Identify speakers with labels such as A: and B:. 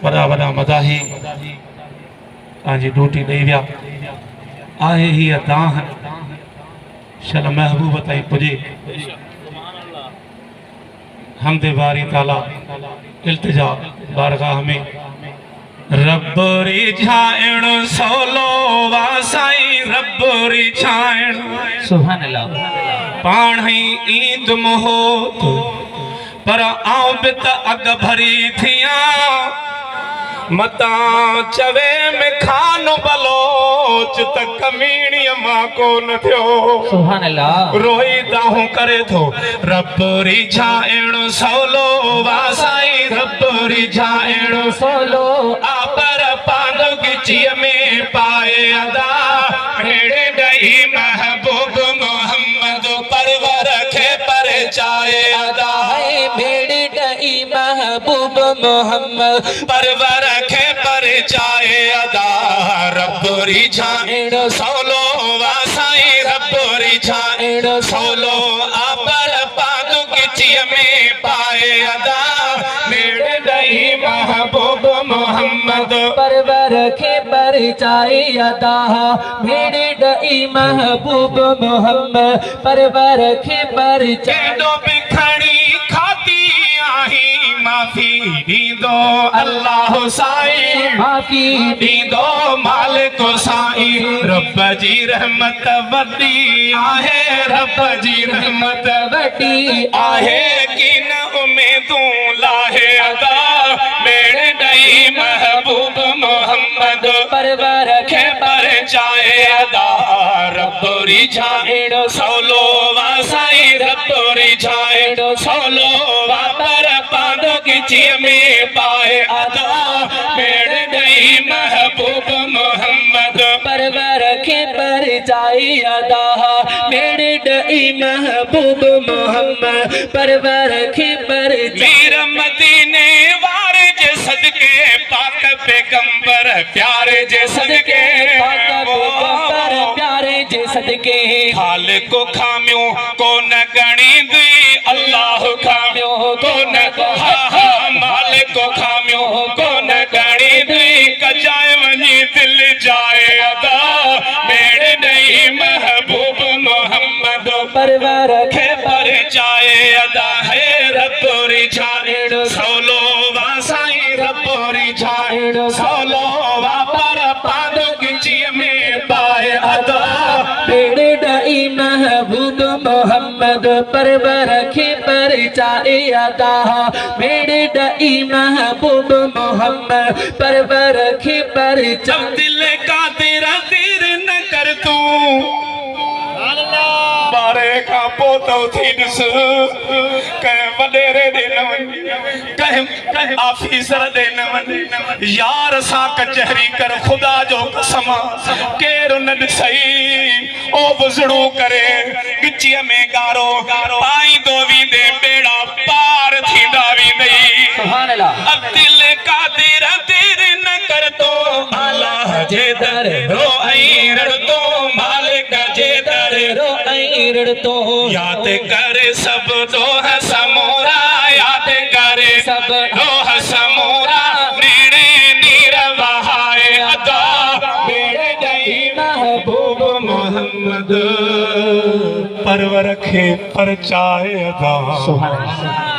A: वॾा वॾा मदाही तव्हांजी ड्यूटी ॾेई विया आहे हीअ दाह शल महबूब ताईं पुॼे हमदे बारी ताला इल्तिजा बारगाह में रब रिझाइण सोलो वासाई रब रिझाइण
B: सुभान अल्लाह
A: पाण ही ईद मोहत पर आऊं बि त अग भरी थिया मता चवे में खान बलोच त कमीणीअ मां कोन थियो
B: सुभान अल्लाह
A: रोई दाहूं करे थो रब रिझाइण सोलो वासाई रब रिझाइण
B: सोलो
A: आपर पांद गिचीअ में पाए अदा भेड़े ॾही महबूब मोहम्मद परवर खे परचाए अदा
B: भेड़ ॾही महबूब मोहम्मद
A: परवर खे परचाए अदा रब रिझाइण सोलो वासाई रब रिझाइण सोलो आपर पांद गिचीअ में पाए अदा भेड़े ॾही महबूब मोहम्मद
B: परवर खे परचाए अदा भेड़ ॾही महबूब मोहम्मद परवर खे परचाए
A: केॾो बि खणी खाती आही माफ़ी ॾींदो अल्लाह साईं
B: माफ़ी
A: ॾींदो मालिक साईं रब जी रहमत वॾी आहे रब जी रहमत
B: वॾी
A: आहे कि न उमेदूं लाहे अदा मेरे ॾही महबूब मोहम्मद
B: परवर
A: खे परचाए अदा रब रिझाइण सोलो वासाई रब रिझाइण सोलो वापर पांद गिचीअ में पाए अदा मेरे ॾही महबूब मोहम्मद
B: परवर खे परचाए अदा भेड़ ॾही महबूब मोहम्मद परवर खे परचाए
A: वीर मदीने वारे जे सदके पाक पैगंबर प्यारे जे सदके
B: पैगंबर प्यारे जे सदके
A: खालिक खामियो कोन गणींदी अल्लाह खामियो कोन मालिक खामियो कोन गणींदी कजाए वञी दिल जाए अदा मेरे ॾही महबूब मोहम्मद
B: परवर
A: खे परचाए अदा है रब रिझाइण सोलो वासाई रब रिझाइण सोलो वापर पांद गिचीअ में पाए अदा
B: भेड़ ॾही महबूब मोहम्मद परवर खे परचाए अदा भेड़ ॾही महबूब मोहम्मद परवर खे परचाए
A: दिल का तेरा तीर न कर तू बारे का पोतो थी ॾिस कंहिं वॾेरे ॾे न वञ कंहिं ऑफिसर ॾे न वञ यार सां कचहरी कर ख़ुदा जो कसम केरु न ॾिसई ओ बुज़ड़ू करे गिचीअ में गारो पाईंदो वेंदे बेड़ा पार थींदा वेंदई
B: सुभान अल्लाह
A: अब दिल का तेरा तीर न कर तो अल्लाह जे दर रो ऐं रड़तो मालिक जे दर
B: रो ऐं रड़तो
A: याद करे सब दोह समोरा याद करे
B: सब
A: दोह समोरा नेड़े नीर वहाए अदा मेरे ॾही महबूब मोहम्मद परवर खे परचाए अदा
B: सुभान अल्लाह।